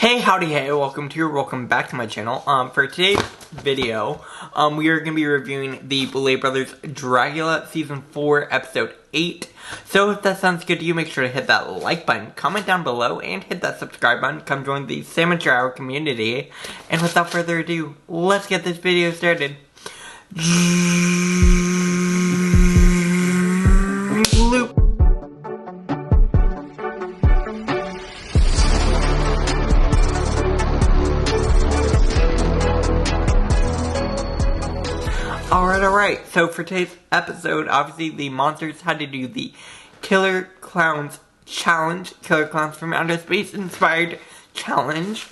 Hey, howdy, hey, welcome back to my channel. For today's video, we are going to be reviewing the Boulet Brothers Dragula Season 4, Episode 8. So if that sounds good to you, make sure to hit that like button, comment down below, and hit that subscribe button. Come join the Sandwich Hour community. And without further ado, let's get this video started. Loop. Alright, so for today's episode, obviously the monsters had to do the Killer Clowns Challenge, Killer Clowns from Outer Space inspired challenge,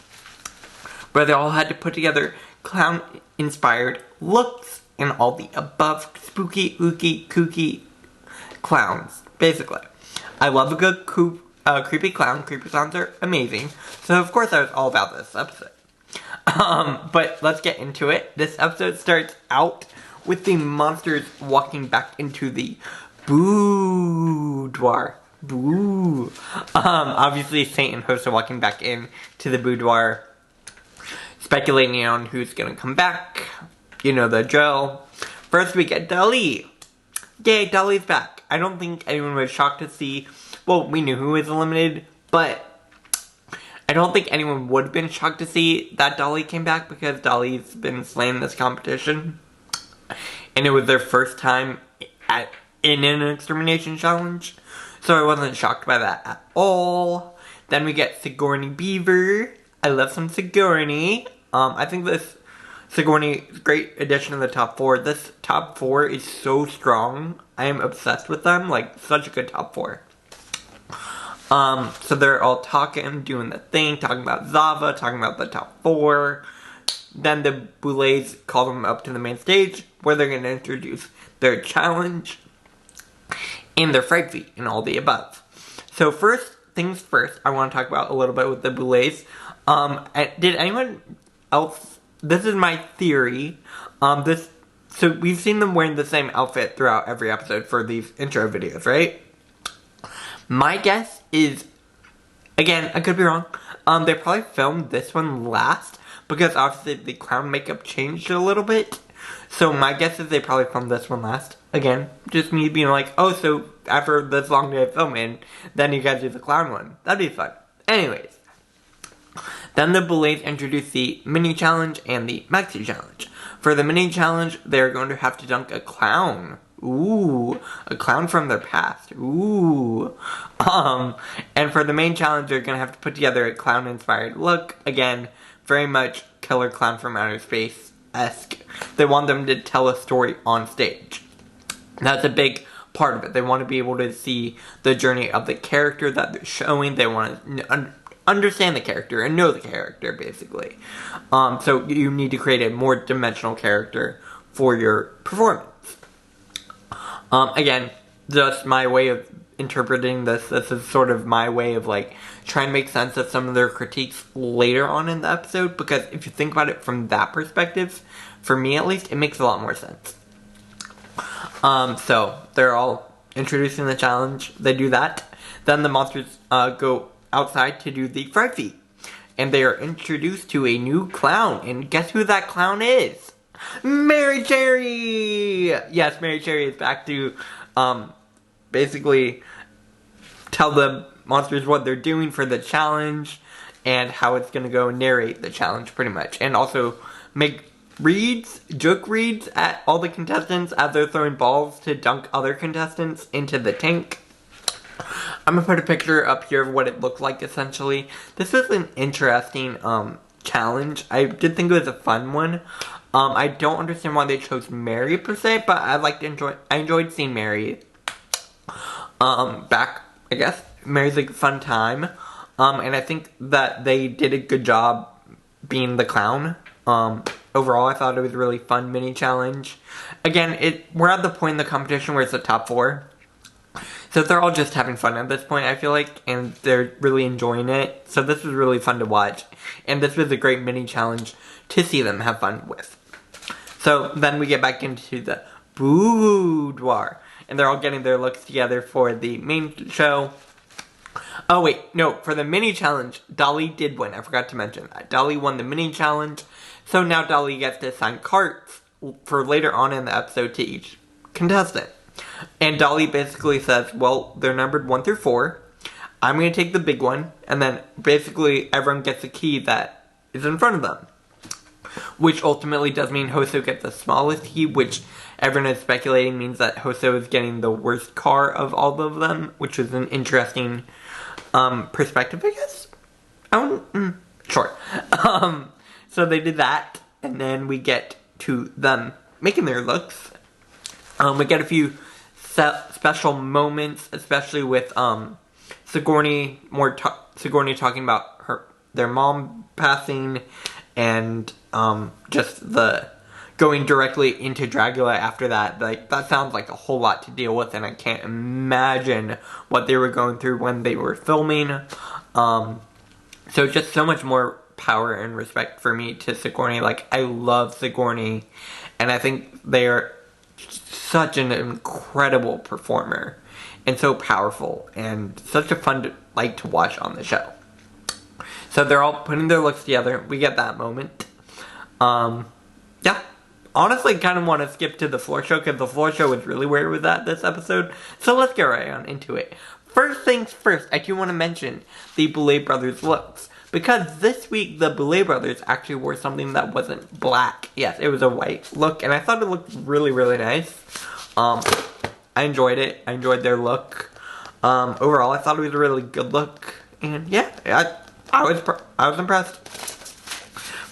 where they all had to put together clown inspired looks and all the above spooky, ooky, kooky clowns, basically. I love a good creepy clown. Creepy clowns are amazing, so of course I was all about this episode. But let's get into it. This episode starts out with the monsters walking back into the boudoir. Boo. Obviously Saint and Host are walking back in to the boudoir, speculating on who's gonna come back. You know the drill. First we get Dolly. Yay, Dolly's back. I don't think anyone was shocked to see, well, we knew who was eliminated, but I don't think anyone would have been shocked to see that Dolly came back because Dolly's been slaying this competition. And it was their first time in an extermination challenge. So I wasn't shocked by that at all. Then we get Sigourney Beaver. I love some Sigourney. I think this Sigourney is a great addition to the top 4. This top 4 is so strong. I am obsessed with them. Like, such a good top 4. So they're all talking, doing the thing, talking about Zava, talking about the top 4. Then the Boulets call them up to the main stage, where they're going to introduce their challenge and their fright feat and all the above. So first things first, I want to talk about a little bit with the Boulets. Did anyone else, this is my theory, so we've seen them wearing the same outfit throughout every episode for these intro videos, right? My guess is, again, I could be wrong, they probably filmed this one last, because obviously the clown makeup changed a little bit. So my guess is they probably filmed this one last. Again, just me being like, oh, so after this long day of filming, then you guys do the clown one. That'd be fun. Anyways. Then the Boulets introduce the mini challenge and the maxi challenge. For the mini challenge, they're going to have to dunk a clown. Ooh, a clown from their past. Ooh. And for the main challenge, they're going to have to put together a clown-inspired look. Again, very much Killer Clown from Outer Space-esque. They want them to tell a story on stage. That's a big part of it. They want to be able to see the journey of the character that they're showing. They want to understand the character and know the character, basically. So you need to create a more dimensional character for your performance. Again, just my way of interpreting this. This is sort of my way of, like, trying to make sense of some of their critiques later on in the episode, because if you think about it from that perspective, for me at least, it makes a lot more sense. So they're all introducing the challenge. They do that. Then the monsters go outside to do the fright feat, and they are introduced to a new clown. And guess who that clown is? Mary Cherry! Yes, Mary Cherry is back to basically tell the monsters what they're doing for the challenge and how it's gonna go, narrate the challenge pretty much, and also make joke reads at all the contestants as they're throwing balls to dunk other contestants into the tank. I'm gonna put a picture up here of what it looked like essentially. This was an interesting challenge. I did think it was a fun one. I don't understand why they chose Mary per se, but I enjoyed seeing Mary back, I guess. Mary's a fun time. And I think that they did a good job being the clown. Overall, I thought it was a really fun mini challenge. Again, we're at the point in the competition where it's the top 4. So they're all just having fun at this point, I feel like, and they're really enjoying it. So this was really fun to watch. And this was a great mini challenge to see them have fun with. So then we get back into the boudoir. And they're all getting their looks together for the main show. Oh wait, no, for the mini challenge, Dolly did win. I forgot to mention that. Dolly won the mini challenge, so now Dolly gets to assign cards for later on in the episode to each contestant. And Dolly basically says, well, they're numbered 1 through 4. I'm going to take the big one, and then basically everyone gets a key that is in front of them. Which ultimately does mean Hoso gets the smallest key, which everyone is speculating means that Hoso is getting the worst car of all of them, which is an interesting perspective, I guess. Sure. So they did that, and then we get to them making their looks. We get a few special moments, especially with Sigourney talking about their mom passing, and just the going directly into Dragula after that. Like, that sounds like a whole lot to deal with, and I can't imagine what they were going through when they were filming. So just so much more power and respect for me to Sigourney. Like, I love Sigourney, and I think they are such an incredible performer, and so powerful, and such a fun to watch on the show. So they're all putting their looks together. We get that moment. Yeah. Honestly, kind of want to skip to the floor show, because the floor show was really where it was at this episode. So let's get right on into it. First things first, I do want to mention the Boulet brothers looks. Because this week, the Boulet brothers actually wore something that wasn't black. Yes, it was a white look, and I thought it looked really, really nice. I enjoyed it. I enjoyed their look. Overall, I thought it was a really good look. And yeah, I was impressed.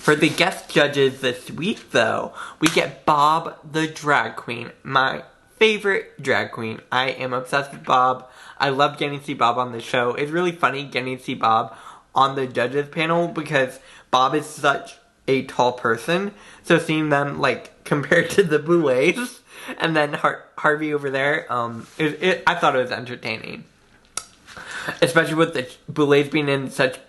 For the guest judges this week, though, we get Bob the drag queen. My favorite drag queen. I am obsessed with Bob. I love getting to see Bob on the show. It's really funny getting to see Bob on the judges panel, because Bob is such a tall person. So seeing them, compared to the Boulets, and then Harvey over there, I thought it was entertaining. Especially with the Boulets being in such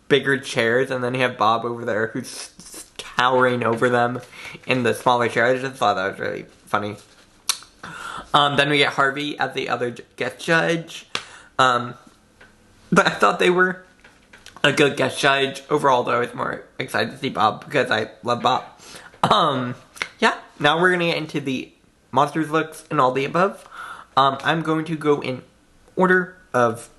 bigger chairs, and then you have Bob over there who's towering over them in the smaller chair. I just thought that was really funny. Then we get Harvey as the other guest judge. But I thought they were a good guest judge. Overall, though, I was more excited to see Bob because I love Bob. Yeah, now we're going to get into the monsters looks and all the above. I'm going to go in order of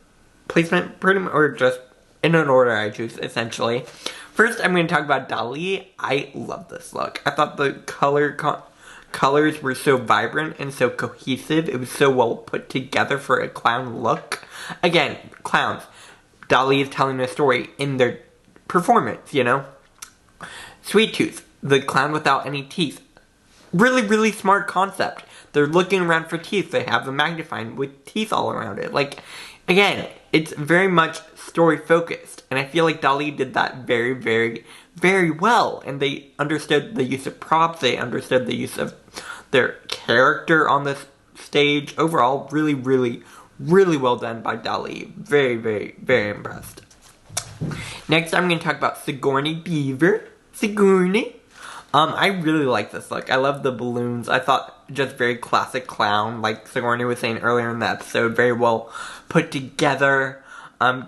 placement, pretty much, or just in an order I choose, essentially. First, I'm going to talk about Dolly. I love this look. I thought the colors were so vibrant and so cohesive. It was so well put together for a clown look. Again, clowns. Dolly is telling a story in their performance, you know? Sweet Tooth, the clown without any teeth. Really, really smart concept. They're looking around for teeth. They have the magnifying with teeth all around it. Again, it's very much story focused, and I feel like Dolly did that very, very, very well. And they understood the use of props. They understood the use of their character on the stage. Overall, really, really, really well done by Dolly. Very, very, very impressed. Next, I'm going to talk about Sigourney Beaver. Sigourney. I really like this look. I love the balloons. I thought just very classic clown, like Sigourney was saying earlier in the episode. Very well put together.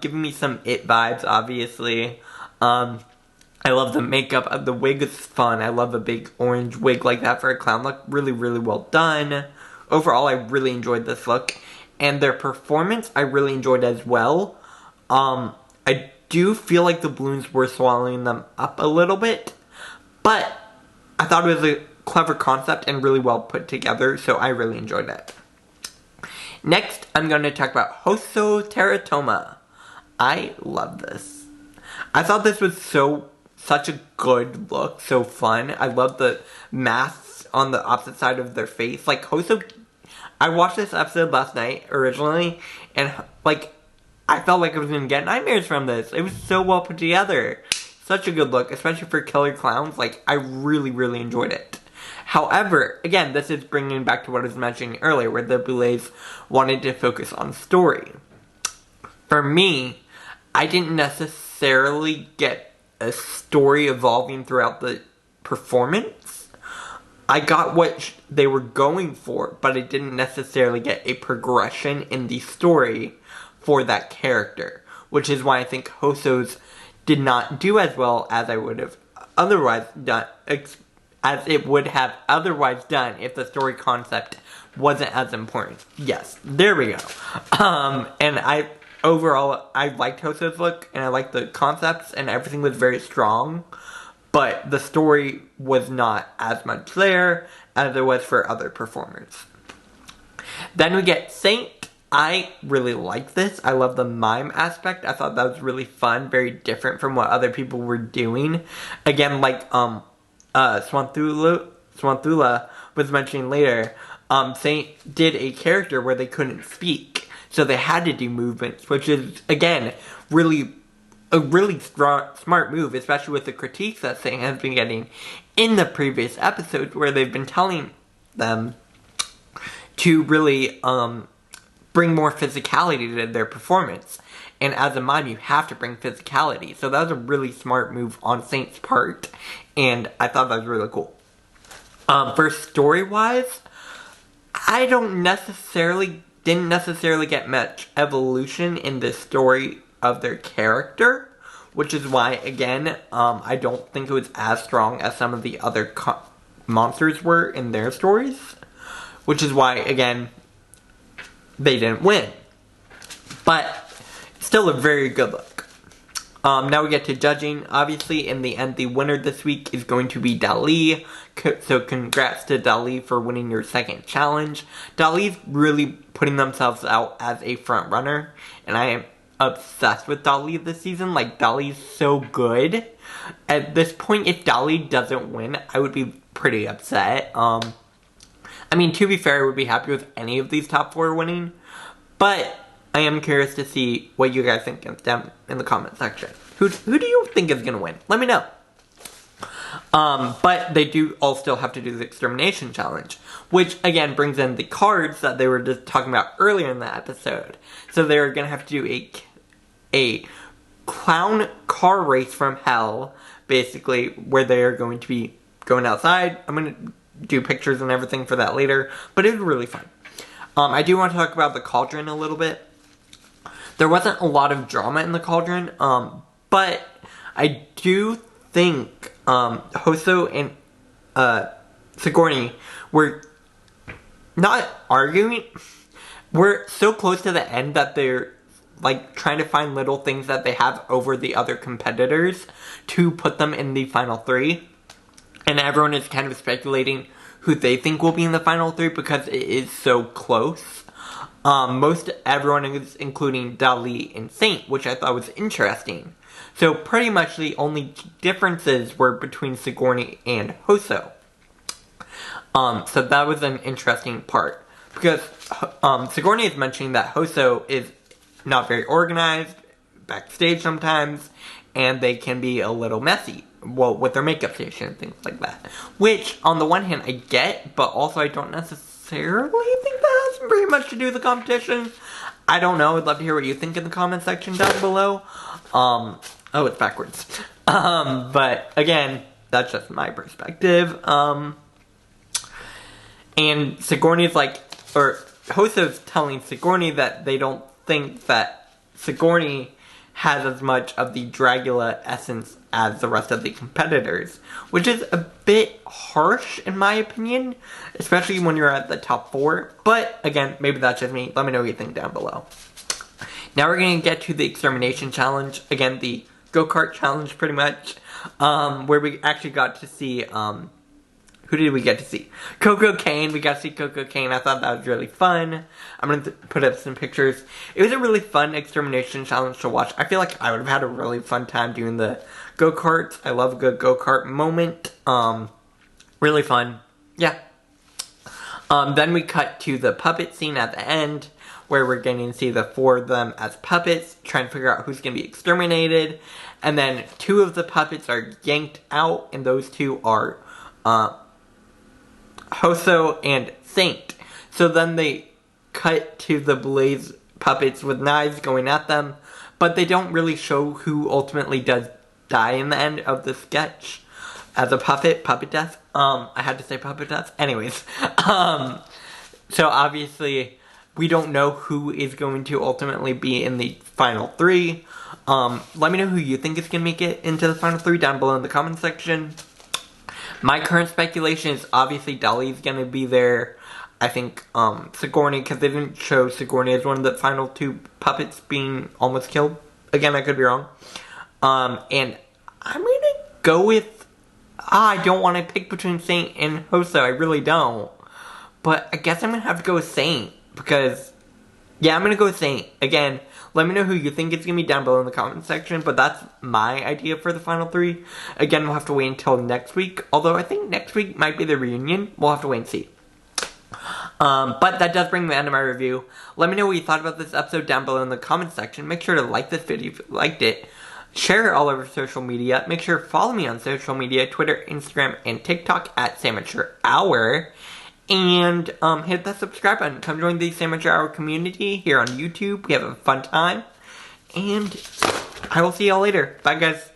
Giving me some It vibes, obviously. I love the makeup. The wig is fun. I love a big orange wig like that for a clown look. Really, really well done. Overall, I really enjoyed this look. And their performance, I really enjoyed as well. I do feel like the balloons were swallowing them up a little bit. But I thought it was a clever concept and really well put together, so I really enjoyed it. Next, I'm going to talk about Hoso Teratoma. I love this. I thought this was such a good look, so fun. I love the masks on the opposite side of their face. Hoso, I watched this episode last night, originally, and, I felt like I was going to get nightmares from this. It was so well put together. Such a good look, especially for killer clowns. I really, really enjoyed it. However, again, this is bringing back to what I was mentioning earlier, where the Boulets wanted to focus on story. For me, I didn't necessarily get a story evolving throughout the performance. I got what they were going for, but I didn't necessarily get a progression in the story for that character, which is why I think Hoso's did not do as well as I would have otherwise done, as it would have otherwise done if the story concept wasn't as important. Yes, there we go. And overall, I liked Hoso's look, and I liked the concepts, and everything was very strong, but the story was not as much there as it was for other performers. Then we get Saint. I really like this. I love the mime aspect. I thought that was really fun, very different from what other people were doing. Again, like Swanthula was mentioning later, Saint did a character where they couldn't speak, so they had to do movements, which is, again, a really smart move, especially with the critiques that Saint has been getting in the previous episodes, where they've been telling them to really bring more physicality to their performance. And as a mime, you have to bring physicality. So that was a really smart move on Saint's part, and I thought that was really cool. For story-wise, I didn't necessarily get much evolution in the story of their character, which is why, again, I don't think it was as strong as some of the other monsters were in their stories, which is why, again, they didn't win. But still a very good look. Now we get to judging. Obviously, in the end, the winner this week is going to be Dali. So congrats to Dali for winning your second challenge. Dali's really putting themselves out as a front runner, and I am obsessed with Dali this season. Like, Dali's so good. At this point, if Dali doesn't win, I would be pretty upset. I mean, to be fair, I would be happy with any of these top 4 winning, but I am curious to see what you guys think down in the comment section. Who do you think is gonna win? Let me know. But they do all still have to do the extermination challenge, which again brings in the cards that they were just talking about earlier in the episode. So they're gonna have to do a clown car race from hell, basically, where they are going to be going outside. I'm gonna do pictures and everything for that later, but it was really fun. I do want to talk about the cauldron a little bit. There wasn't a lot of drama in the cauldron, but I do think Hoso and Sigourney were not arguing. We're so close to the end that they're like trying to find little things that they have over the other competitors to put them in the final 3. And everyone is kind of speculating who they think will be in the final 3 because it is so close. Most everyone is including Dali and Saint, which I thought was interesting. So pretty much the only differences were between Sigourney and Hoso. So that was an interesting part. Because Sigourney is mentioning that Hoso is not very organized, backstage sometimes, and they can be a little messy. Well, with their makeup station and things like that. Which, on the one hand, I get, but also I don't necessarily think that has very much to do with the competition. I don't know. I'd love to hear what you think in the comment section down below. Oh, it's backwards. But, again, that's just my perspective. And Sigourney's like, or Hoso's telling Sigourney that they don't think that Sigourney has as much of the Dragula essence as the rest of the competitors, which is a bit harsh in my opinion, especially when you're at the top 4, but again, maybe that's just me. Let me know what you think down below. Now we're going to get to the extermination challenge, again, the go-kart challenge pretty much, where we actually got to see, who did we get to see? Coco Kane. We got to see Coco Kane. I thought that was really fun. I'm going to put up some pictures. It was a really fun extermination challenge to watch. I feel like I would have had a really fun time doing the go-karts. I love a good go-kart moment. Really fun. Yeah. Then we cut to the puppet scene at the end, where we're getting to see the 4 of them as puppets, trying to figure out who's going to be exterminated. And then 2 of the puppets are yanked out, and those 2 are Hoso and Saint. So then they cut to the Boulet puppets with knives going at them, but they don't really show who ultimately does die in the end of the sketch as a puppet death. I had to say puppet death. Anyways, so obviously we don't know who is going to ultimately be in the final 3. Let me know who you think is going to make it into the final 3 down below in the comment section. My current speculation is obviously Dolly's going to be there. I think Sigourney, because they didn't show Sigourney as one of the final 2 puppets being almost killed. Again, I could be wrong. And I'm going to go with... I don't want to pick between Saint and Hoso. I really don't. But I guess I'm going to have to go with Saint. Because, yeah, I'm going to go with Saint. Again, let me know who you think it's going to be down below in the comment section. But that's my idea for the final 3. Again, we'll have to wait until next week. Although I think next week might be the reunion. We'll have to wait and see. But that does bring me to the end of my review. Let me know what you thought about this episode down below in the comment section. Make sure to like this video if you liked it. Share it all over social media. Make sure to follow me on social media, Twitter, Instagram, and TikTok at SamateurHour. And hit that subscribe button. Come join the Amateur Hour community here on YouTube. We have a fun time. And I will see y'all later. Bye, guys.